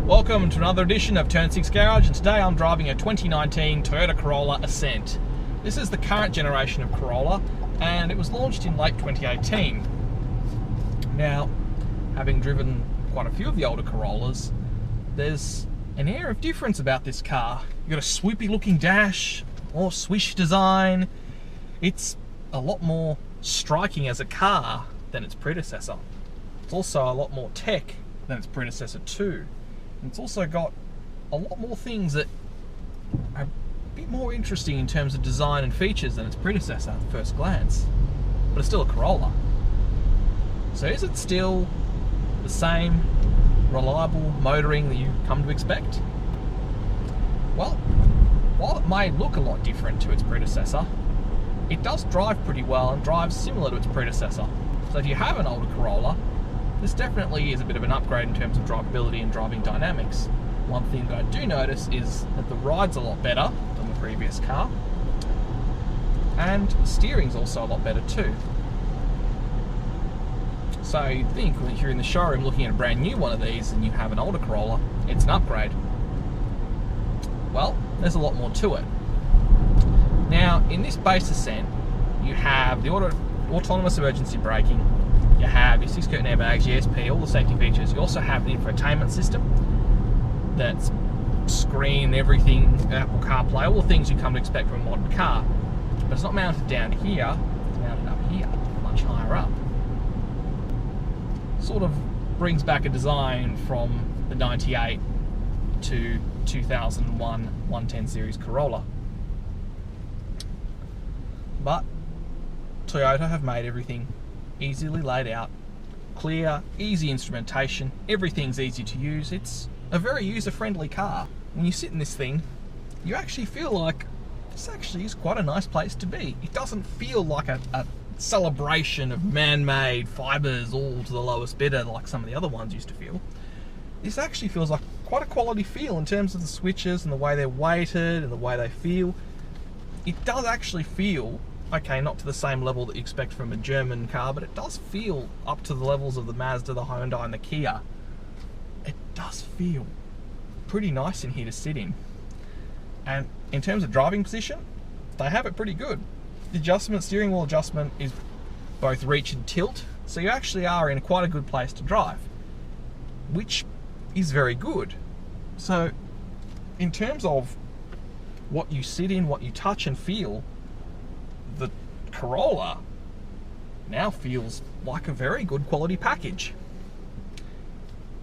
Welcome to another edition of Turn 6 Garage, and today I'm driving a 2019 Toyota Corolla Ascent. This is the current generation of Corolla, and it was launched in late 2018. Now, having driven quite a few of the older Corollas, there's an air of difference about this car. You've got a swoopy looking dash, more swish design. It's a lot more striking as a car than its predecessor. It's also a lot more tech than its predecessor too. And it's also got a lot more things that are a bit more interesting in terms of design and features than its predecessor at first glance. But it's still a Corolla. So is it still the same reliable motoring that you come to expect? Well, while it may look a lot different to its predecessor, it does drive pretty well and drives similar to its predecessor. So if you have an older Corolla, this definitely is a bit of an upgrade in terms of drivability and driving dynamics. One thing that I do notice is that the ride's a lot better than the previous car, and the steering's also a lot better too. So you'd think when you're in the showroom looking at a brand new one of these and you have an older Corolla, it's an upgrade. Well, there's a lot more to it. Now, in this base Ascent, you have the autonomous emergency braking, you have your 6-curtain airbags, ESP, all the safety features. You also have the infotainment system, that's screen, everything, Apple CarPlay, all the things you come to expect from a modern car. But it's not mounted down here, it's mounted up here, much higher up. Sort of brings back a design from the 98 to 2001 110 series Corolla. But Toyota have made everything easily laid out, clear, easy instrumentation, everything's easy to use. It's a very user-friendly car. When you sit in this thing, you actually feel like this actually is quite a nice place to be. It doesn't feel like a celebration of man-made fibres all to the lowest bidder like some of the other ones used to feel. This actually feels like quite a quality feel in terms of the switches and the way they're weighted and the way they feel. It does actually feel, okay, not to the same level that you expect from a German car, but it does feel up to the levels of the Mazda, the Hyundai and the Kia. It does feel pretty nice in here to sit in. And in terms of driving position, they have it pretty good. The steering wheel adjustment is both reach and tilt, so you actually are in quite a good place to drive, which is very good. So in terms of what you sit in, what you touch and feel, the Corolla now feels like a very good quality package.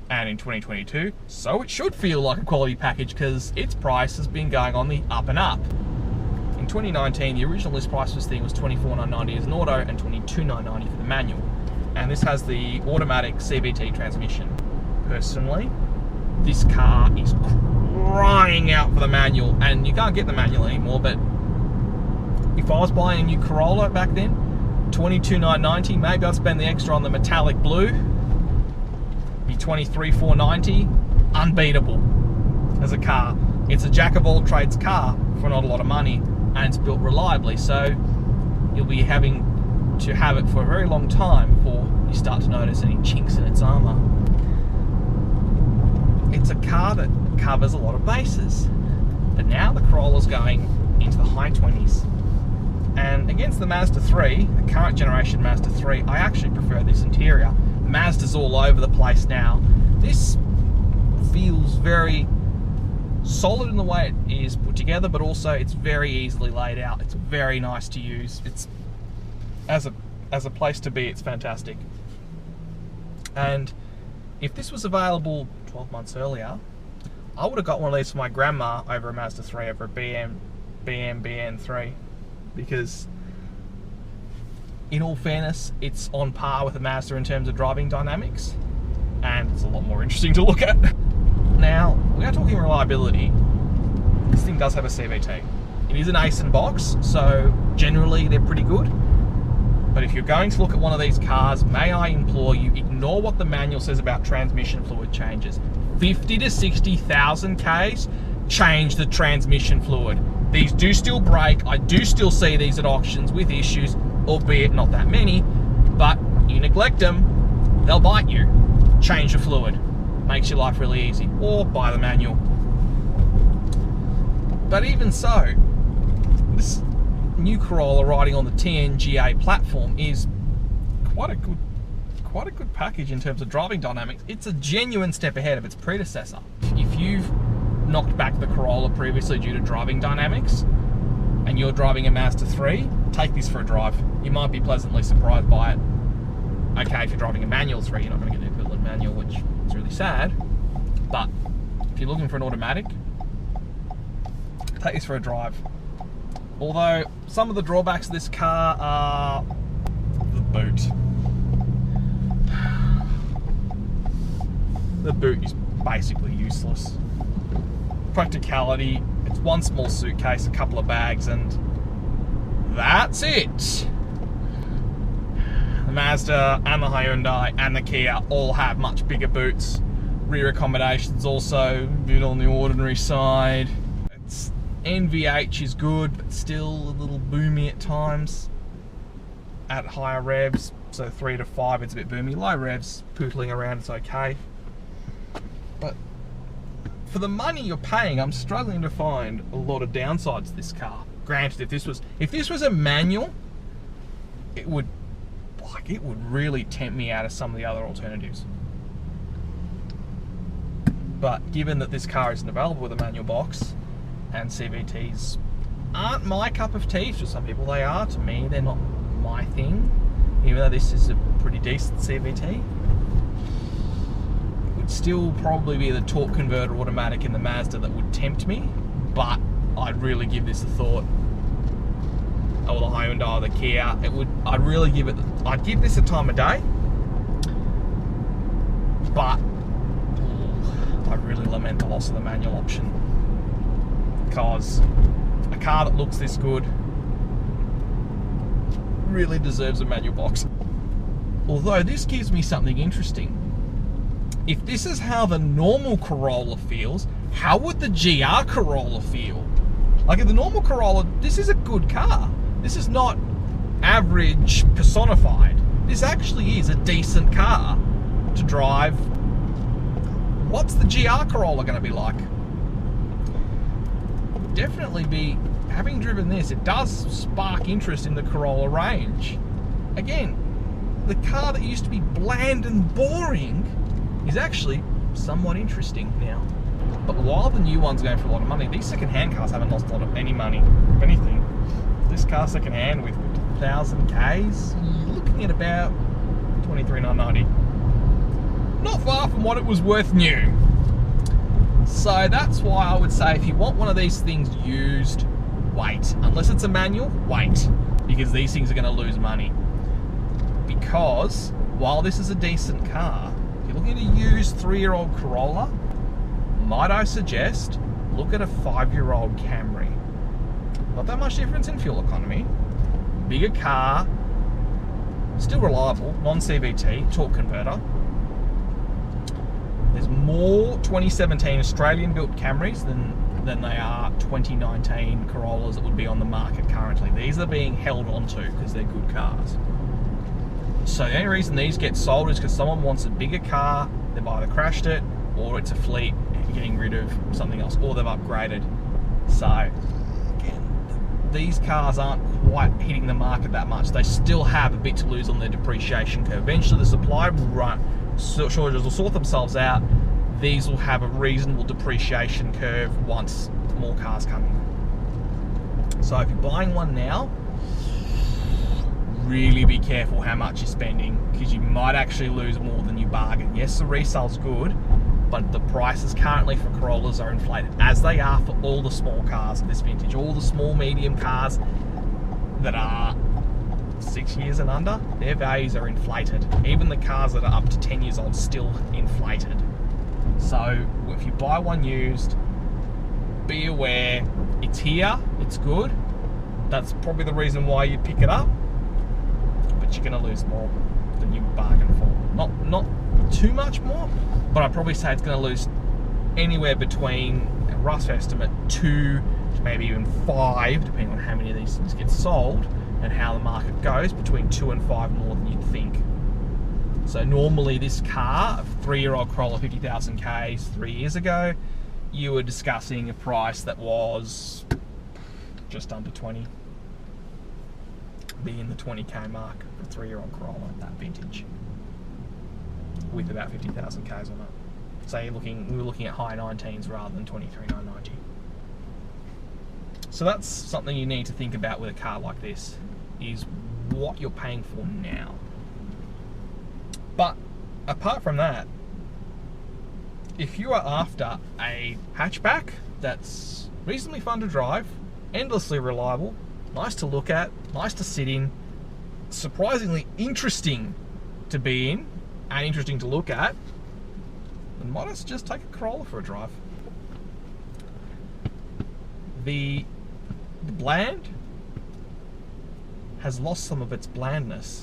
And in 2022, so it should feel like a quality package because its price has been going on the up and up. In 2019, the original list price for this thing was $24,990 as an auto and $22,990 for the manual. And this has the automatic CVT transmission. Personally, this car is crying out for the manual, and you can't get the manual anymore, but if I was buying a new Corolla back then, $22,990, maybe I'd spend the extra on the metallic blue, be $23,490, unbeatable as a car. It's a jack of all trades car for not a lot of money, and it's built reliably, so you'll be having to have it for a very long time before you start to notice any chinks in its armour. It's a car that covers a lot of bases, but now the Corolla's going into the high 20s. And against the Mazda 3, the current generation Mazda 3, I actually prefer this interior. The Mazda's all over the place now. This feels very solid in the way it is put together, but also it's very easily laid out. It's very nice to use. It's as a place to be, it's fantastic. And if this was available 12 months earlier, I would have got one of these for my grandma over a Mazda 3, over a BN3, because in all fairness, it's on par with a Mazda in terms of driving dynamics, and it's a lot more interesting to look at. Now, we are talking reliability. This thing does have a CVT. It is an Ascent box, so generally they're pretty good. But if you're going to look at one of these cars, may I implore you, ignore what the manual says about transmission fluid changes. 50 to 60,000 Ks, change the transmission fluid. These do still break. I do still see these at auctions with issues, albeit not that many, but you neglect them, they'll bite you. Change the fluid. makes your life really easy, or buy the manual. But even so, this new Corolla riding on the TNGA platform is quite a good package in terms of driving dynamics. It's a genuine step ahead of its predecessor. If you've knocked back the Corolla previously due to driving dynamics and you're driving a Mazda 3, take this for a drive. You might be pleasantly surprised by it. Okay, if you're driving a manual 3, you're not going to get the equivalent manual, which is really sad. But if you're looking for an automatic, take this for a drive. Although some of the drawbacks of this car are the boot. The boot is basically useless. Practicality, it's one small suitcase, a couple of bags, and that's it. The Mazda and the Hyundai and the Kia all have much bigger boots. Rear accommodations also a bit on the ordinary side. Its NVH is good, but still a little boomy at times at higher revs. So 3 to 5, it's a bit boomy. Low revs, pootling around, it's okay. But for the money you're paying, I'm struggling to find a lot of downsides to this car. Granted, if this was a manual, it would really tempt me out of some of the other alternatives. But given that this car isn't available with a manual box, and CVTs aren't my cup of tea, to some people they are, to me they're not my thing, even though this is a pretty decent CVT. It would still probably be the torque converter automatic in the Mazda that would tempt me, but I'd really give this a thought. Or the Hyundai or the Kia, I'd give this a time of day, but I really lament the loss of the manual option, because a car that looks this good really deserves a manual box. Although this gives me something interesting. If this is how the normal Corolla feels, how would the GR Corolla feel? Like, in the normal Corolla, this is a good car. This is not average personified. This actually is a decent car to drive. What's the GR Corolla going to be like? Definitely be, having driven this, it does spark interest in the Corolla range. Again, the car that used to be bland and boring is actually somewhat interesting now. But while the new one's going for a lot of money, these second-hand cars haven't lost a lot of any money. If anything, this car second-hand with 1,000 Ks, you're looking at about $23,990. Not far from what it was worth new. So that's why I would say if you want one of these things used, wait. Unless it's a manual, wait. Because these things are going to lose money. Because while this is a decent car, if you're looking at a used 3-year-old Corolla, might I suggest, look at a 5-year-old Camry. Not that much difference in fuel economy. Bigger car, still reliable, non-CVT, torque converter. There's more 2017 Australian-built Camrys than they are 2019 Corollas that would be on the market currently. These are being held onto because they're good cars. So the only reason these get sold is because someone wants a bigger car, they've either crashed it, or it's a fleet getting rid of something else, or they've upgraded. So, again, these cars aren't quite hitting the market that much. They still have a bit to lose on their depreciation curve. Eventually the supply will run, shortages will sort themselves out. These will have a reasonable depreciation curve once more cars come in. So if you're buying one now, really be careful how much you're spending, because you might actually lose more than you bargain. Yes, the resale's good, but the prices currently for Corollas are inflated, as they are for all the small cars of this vintage. All the small, medium cars that are 6 years and under, their values are inflated. Even the cars that are up to 10 years old still inflated. So if you buy one used, be aware it's here, it's good. That's probably the reason why you pick it up, but you're going to lose more than you bargained for. Not too much more, but I'd probably say it's going to lose anywhere between, a rough estimate, 2 to maybe even 5, depending on how many of these things get sold and how the market goes, between 2 and 5 more than you'd think. So normally this car, a 3-year-old Corolla, 50,000 Ks 3 years ago, you were discussing a price that was just under 20. Be in the 20k mark for a 3-year-old Corolla, that vintage, with about 50,000 Ks on it. So we were looking at high 19s rather than 23,990. So that's something you need to think about with a car like this, is what you're paying for now. But apart from that, if you are after a hatchback that's reasonably fun to drive, endlessly reliable, nice to look at, nice to sit in, surprisingly interesting to be in, and interesting to look at, then might as well just take a Corolla for a drive. The bland has lost some of its blandness.